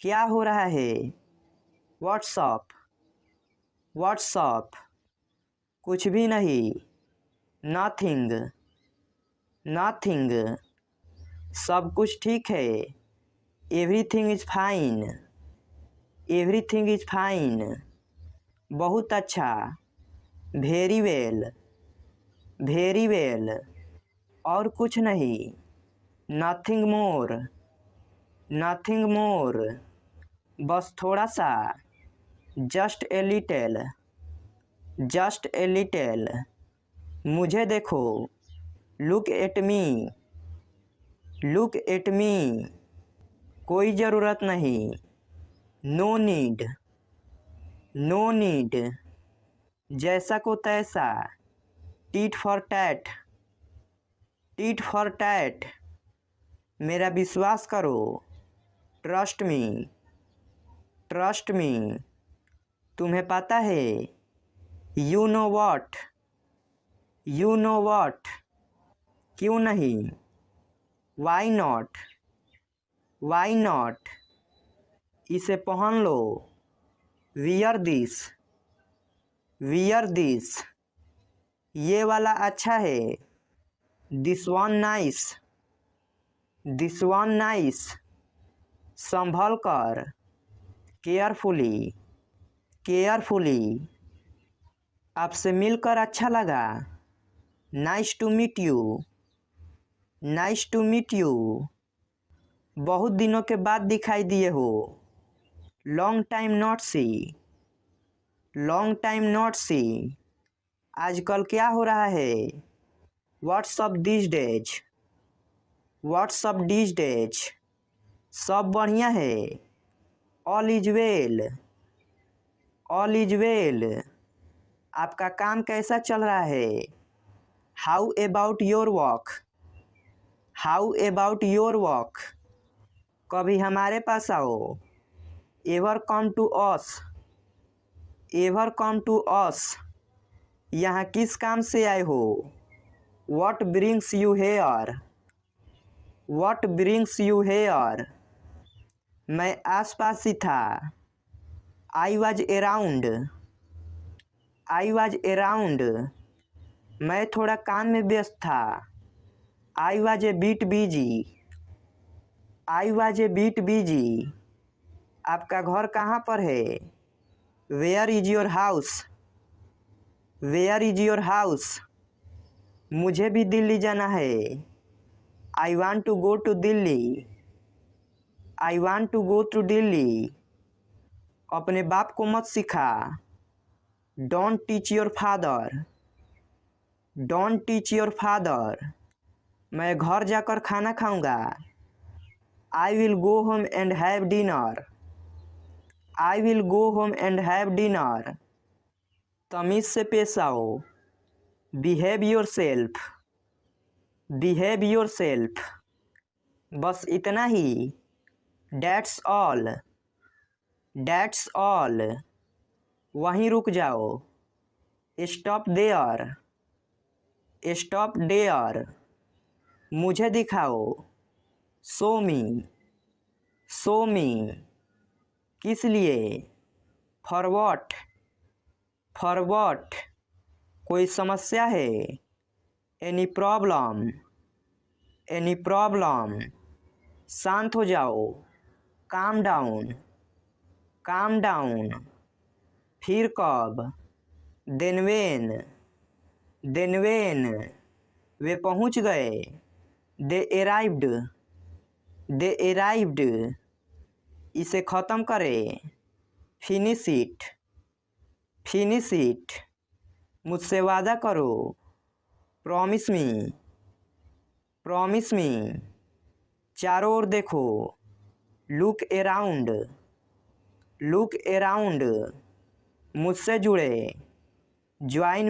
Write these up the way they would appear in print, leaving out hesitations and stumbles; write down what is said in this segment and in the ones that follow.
क्या हो रहा है? व्हाट्सअप व्हाट्सअप कुछ भी नहीं। नथिंग नथिंग सब कुछ ठीक है। Everything is fine everything is fine बहुत अच्छा। वेरी वेल वेरी वेल और कुछ नहीं। नथिंग मोर नथिंग मोर बस थोड़ा सा। जस्ट ए लिटिल मुझे देखो। लुक एट मी कोई ज़रूरत नहीं। नो नीड जैसा को तैसा। टीट फॉर टैट मेरा विश्वास करो। ट्रस्ट मी तुम्हें पता है। यू नो वॉट क्यों नहीं। वाई नॉट इसे पहन लो। वियर दिस ये वाला अच्छा है। दिस वन नाइस संभल कर। केयरफुली आपसे मिलकर अच्छा लगा। नाइस टू मीट यू बहुत दिनों के बाद दिखाई दिए हो। लॉन्ग टाइम नॉट सी आजकल क्या हो रहा है। व्हाट्सअप दिस डेज सब बढ़िया है। ऑल इज वेल आपका काम कैसा चल रहा है। हाउ अबाउट योर वर्क कभी हमारे पास आओ। एवर कम टू अस यहाँ किस काम से आए हो। व्हाट ब्रिंग्स यू हेयर मैं आसपास ही था। आई वाज अराउंड मैं थोड़ा काम में व्यस्त था। I was a bit busy आपका घर कहाँ पर है। वेयर इज योर हाउस मुझे भी दिल्ली जाना है। I want to go to Delhi अपने बाप को मत सिखा। डोंट टीच योर फादर मैं घर जाकर खाना खाऊंगा। I will go home and have dinner तमीज़ से पेश आओ। बिहेव योरसेल्फ बस इतना ही। डैट्स ऑल वहीं रुक जाओ। स्टॉप देयर मुझे दिखाओ। शो मी किस लिए। फॉर व्हाट कोई समस्या है। एनी प्रॉब्लम शांत हो जाओ। काम डाउन फिर कब। देन व्हेन वे पहुंच गए। दे अराइव्ड इसे ख़त्म करें। फिनिश इट मुझसे वादा करो। प्रॉमिस मी चारों ओर देखो। लुक अराउंड मुझसे जुड़े। ज्वाइन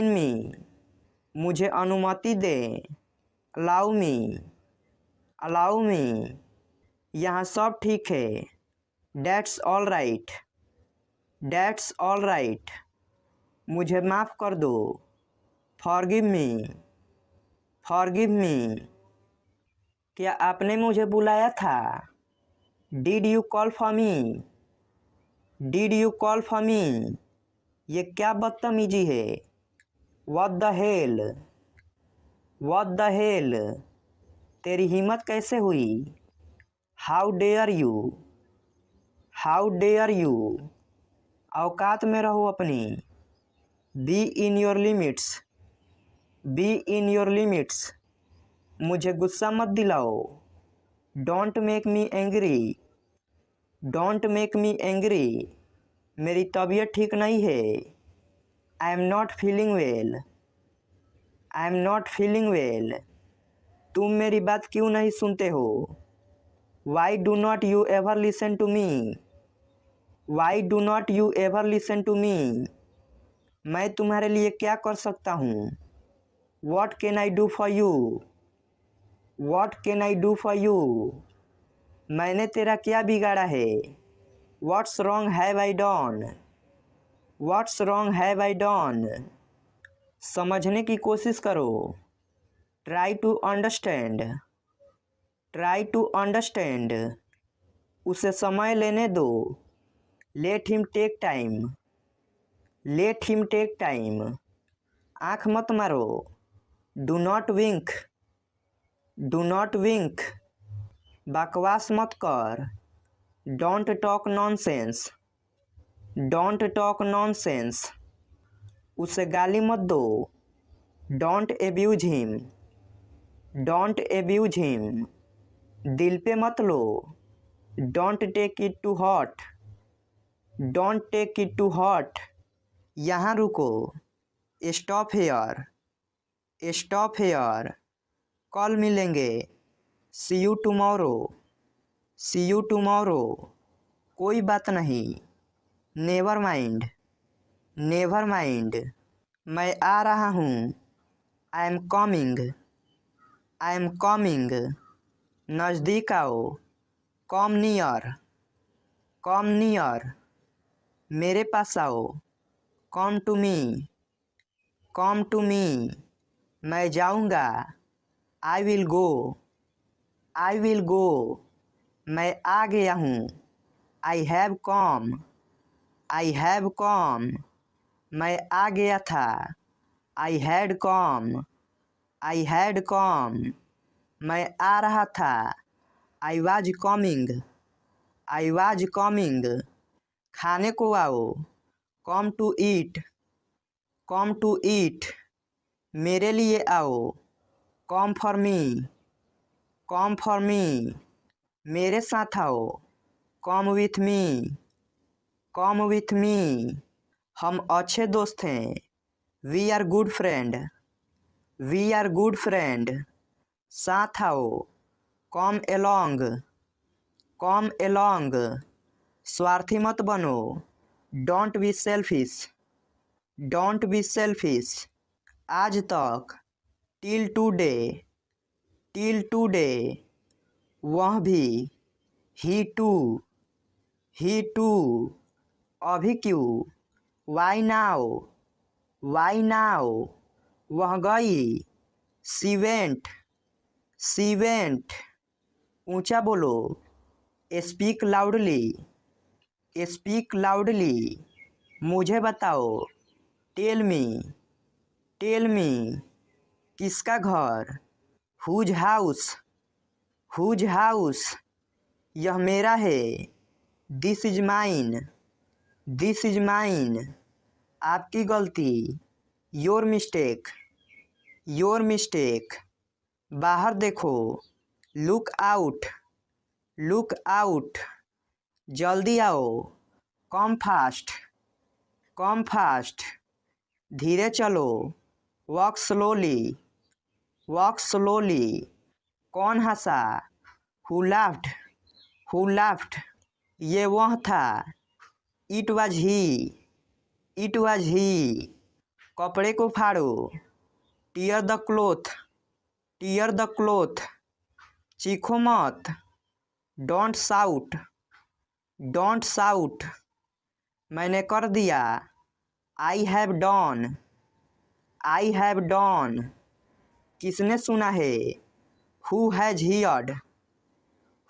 मी मुझे अनुमति दे। अलाउ मी यहाँ सब ठीक है। डैट्स ऑल राइट मुझे माफ़ कर दो। फॉरगिव मी क्या आपने मुझे बुलाया था। Did you call for me, did you call for me, ये क्या बदतमीजी है। What the hell, what the hell, तेरी हिम्मत कैसे हुई। How dare you, how dare you, औकात में रहो अपनी। Be in your limits, be in your limits, मुझे गुस्सा मत दिलाओ। Don't make me angry, don't make me angry, मेरी तबीयत ठीक नहीं है। I am not feeling well, I am not feeling well, तुम मेरी बात क्यों नहीं सुनते हो। Why do not you ever listen to me, why do not you ever listen to me, मैं तुम्हारे लिए क्या कर सकता हूँ। What can I do for you, what can I do for you, मैंने तेरा क्या बिगाड़ा है। What's wrong have I done, what's wrong have I done, समझने की कोशिश करो। Try to understand, try to understand, उसे समय लेने दो। Let him take time, let him take time, आँख मत मारो। Do not wink, do not wink, बकवास मत कर। Don't talk nonsense, don't talk nonsense, उसे गाली मत दो। Don't abuse him, don't abuse him, दिल पे मत लो। Don't take it to heart, don't take it to heart, यहाँ रुको। स्टॉप हेयर, स्टॉप हेयर, कल मिलेंगे। See you tomorrow, see you tomorrow, कोई बात नहीं। नेवर माइंड, नेवर माइंड, मैं आ रहा हूँ। I am coming, I am coming, नज़दीक आओ। कम नियर, कम नियर, मेरे पास आओ। Come to me, come to me, मैं जाऊँगा। I will go, I will go, मैं आ गया हूँ। I have come, I have come, मैं आ गया था। I had come, I had come, मैं आ रहा था। I was coming, I was coming, खाने को आओ। Come to eat, come to eat, मेरे लिए आओ। Come for me, come for me, मेरे साथ आओ। Come with me, come with मी, हम अच्छे दोस्त हैं। We are good friend, we are good friend, साथ आओ। कम एलोंग, कम एलोंग, स्वार्थी मत बनो। Don't be selfish, don't be selfish, आज तक। टिल टुडे, टिल टुडे, वह भी। ही टू, ही टू, अभी क्यों। वाई नाउ, वाई नाउ, वह गई। सी वेंट, सी वेंट, ऊंचा बोलो। स्पीक लाउडली, स्पीक लाउडली, मुझे बताओ। टेल मी, टेल मी, किसका घर। हुज हाउस, हुज हाउस, यह मेरा है। This is mine, this is mine, आपकी गलती। योर मिस्टेक, योर मिस्टेक, बाहर देखो। लुक आउट, लुक आउट, जल्दी आओ। कम फास्ट, कम फास्ट, धीरे चलो। वॉक स्लोली, वॉक स्लोली, कौन हंसा। हु लाफ्ड, हु लाफ्ड, ये वह था। It was he, it was he, कपड़े को फाड़ो। Tear the cloth, tear the cloth, चीखो मत। डोंट साउट, डोंट साउट, मैंने कर दिया। I have done, I have done, किसने सुना है। Who has heard,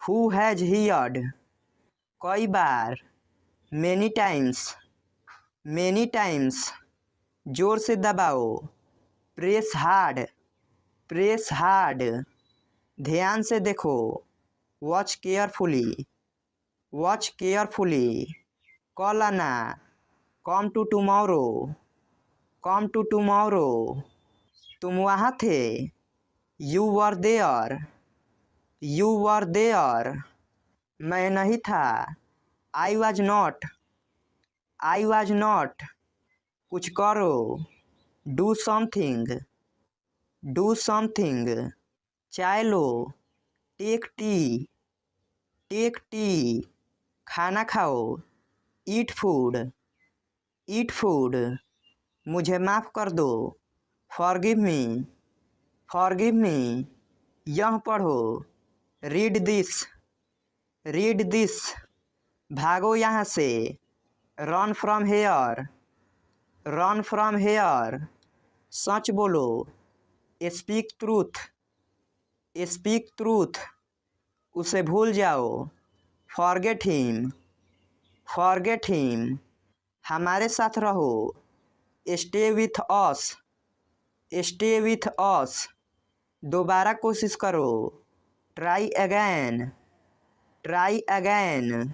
who has heard, कई बार, मैनी टाइम्स, मैनी टाइम्स। जोर से दबाओ, प्रेस हार्ड, प्रेस हार्ड। ध्यान से देखो, वॉच केयरफुली, वॉच केयरफुली। कल आना, come to tomorrow, come to tomorrow. तुम वहाँ थे, you were there, you were there. मैं नहीं था, I was not, I was not. कुछ करो, डू समथिंग, डू समथिंग। चाय लो, टेक टी, टेक टी। खाना खाओ, ईट फूड, ईट फूड। मुझे माफ़ कर दो, फॉरगिव मी, फॉरगिव मी। यह पढ़ो, रीड दिस, रीड दिस। भागो यहाँ से, run from here, run from here. सच बोलो, स्पीक ट्रूथ, स्पीक ट्रूथ। उसे भूल जाओ, फॉरगेट हिम, फॉरगेट हिम। हमारे साथ रहो, stay with us, stay with us. दोबारा कोशिश करो, ट्राई अगैन, ट्राई अगैन।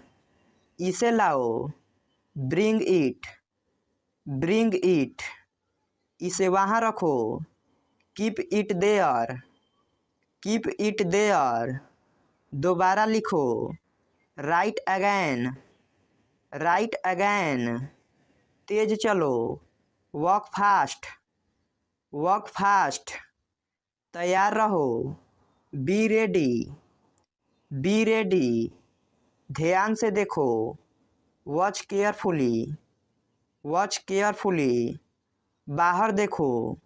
इसे लाओ, ब्रिंग इट, ब्रिंग इट। इसे वहाँ रखो, keep it there, keep it there. दोबारा लिखो, राइट अगैन, राइट अगैन। तेज चलो, वॉक फास्ट, वॉक फास्ट। तैयार रहो, बी रेडी, बी रेडी। ध्यान से देखो, वॉच केयरफुली, वॉच केयरफुली। बाहर देखो,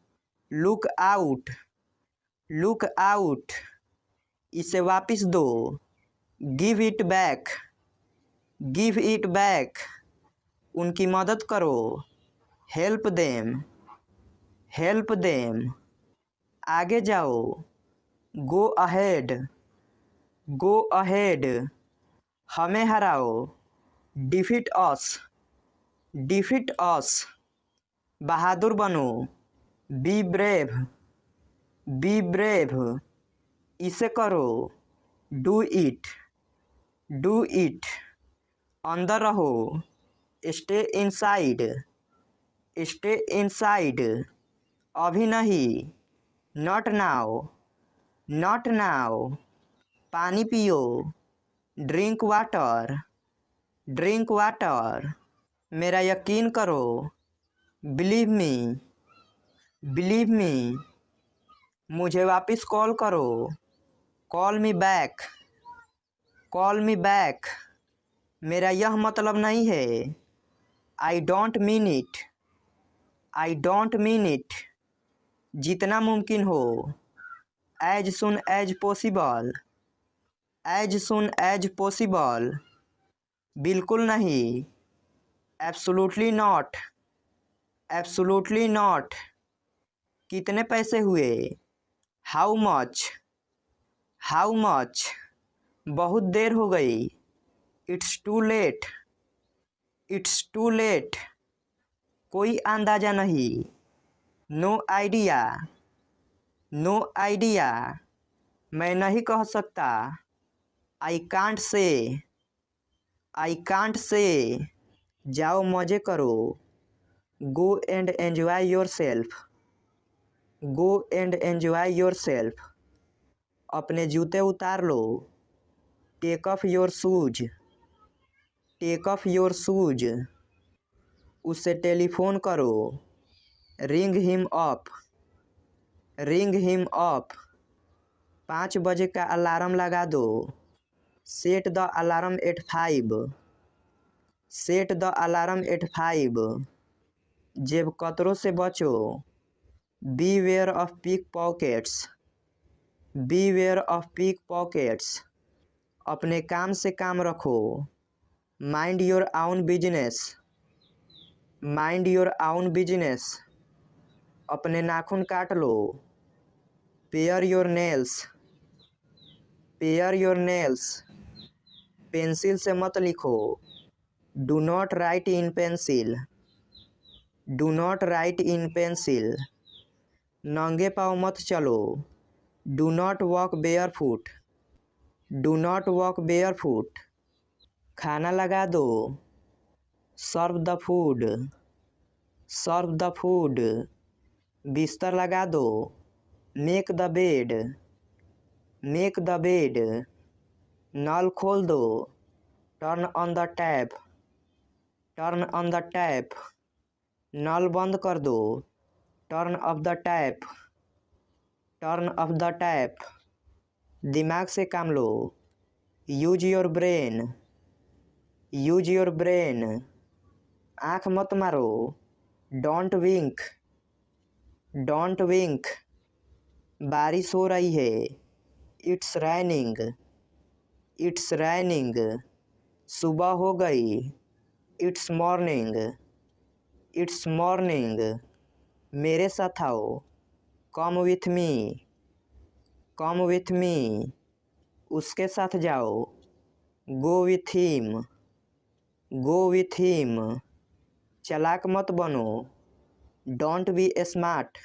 लुक आउट, लुक आउट। इसे वापस दो, give it back, give it back. उनकी मदद करो, हेल्प देम, हेल्प देम। आगे जाओ, गो अहेड, गो अहेड। हमें हराओ, डिफीट अस, डिफीट अस। बहादुर बनो, बी ब्रेव, बी ब्रेव। इसे करो, डू इट, डू इट। अंदर रहो, स्टे इनसाइड, स्टे इनसाइड। अभी नहीं, नॉट नाउ, नॉट नाउ। पानी पियो, ड्रिंक वाटर, ड्रिंक वाटर। मेरा यकीन करो, बिलीव मी, बिलीव मी। मुझे वापस कॉल करो, call me back, call me back. मेरा यह मतलब नहीं है, I don't mean it, I don't mean it. जितना मुमकिन हो, as soon as possible, as soon as possible. बिल्कुल नहीं, एब्सोल्युटली नॉट, एब्सोल्युटली नॉट। कितने पैसे हुए, हाउ मच, हाउ मच। बहुत देर हो गई, it's too late, it's too late. कोई अंदाज़ा नहीं, नो आइडिया, नो आइडिया। मैं नहीं कह सकता, I can't say, I can't say. जाओ मज़े करो, go and enjoy yourself, go and enjoy yourself. अपने जूते उतार लो, take off your shoes, take off your shoes. उससे टेलीफोन करो, ring him up, ring him up. 5 बजे का अलार्म लगा दो, set the alarm at 5, set the alarm at 5। जेब कतरों से बचो, beware of pickpockets, beware of pickpockets. अपने काम से काम रखो, mind your own business, mind your own business. अपने नाखून काट लो, pare your nails, pare your nails. Pencil से मत लिखो। Do not write in pencil. Do not write in pencil. नंगे पाँव मत चलो। Do not walk barefoot. Do not walk barefoot. खाना लगा दो। Serve the food. Serve the food. बिस्तर लगा दो। Make the bed. Make the bed. नल खोल दो। Turn on the tap. Turn on the tap. नल बंद कर दो। Turn off the tap. Turn off the tap. दिमाग से काम लो। Use your brain. Use your brain. आँख मत मारो। Don't wink. Don't wink. बारिश हो रही है। It's raining. It's raining. सुबह हो गई। It's morning. It's morning. मेरे साथ आओ। Come with me. Come with me. उसके साथ जाओ। Go with him. Go with him. चालाक मत बनो। Don't be smart.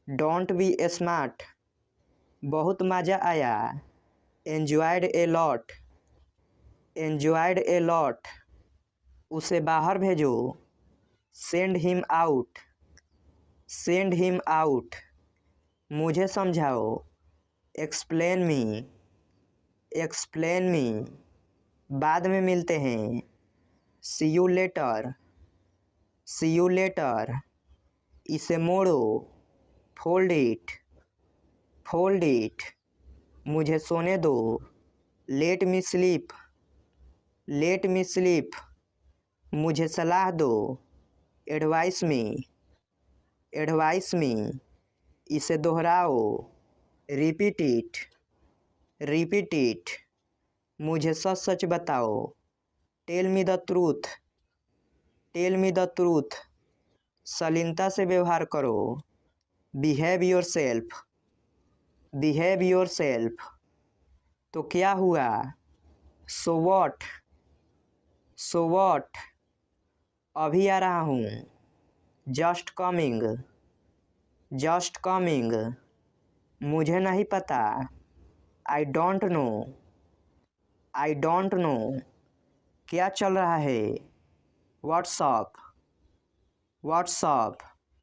Don't be smart. बहुत मज़ा आया। Enjoyed a lot. Enjoyed a lot. उसे बाहर भेजो। Send him out. Send him out. मुझे समझाओ। Explain me. Explain me. बाद में मिलते हैं। See you later. See you later. इसे मोड़ो। Fold it. Fold it. मुझे सोने दो। Let me sleep. Let me sleep. मुझे सलाह दो। Advice me. Advice me. इसे दोहराओ। Repeat it. Repeat it. मुझे सच सच बताओ। Tell me the truth. Tell me the truth. शालीनता से व्यवहार करो। Behave yourself. Behave yourself. तो क्या हुआ? So what. So what. अभी आ रहा हूँ। Just coming. Just coming. मुझे नहीं पता। I don't know. I don't know. क्या चल रहा है? व्हाट्सअप। व्हाट्सअप।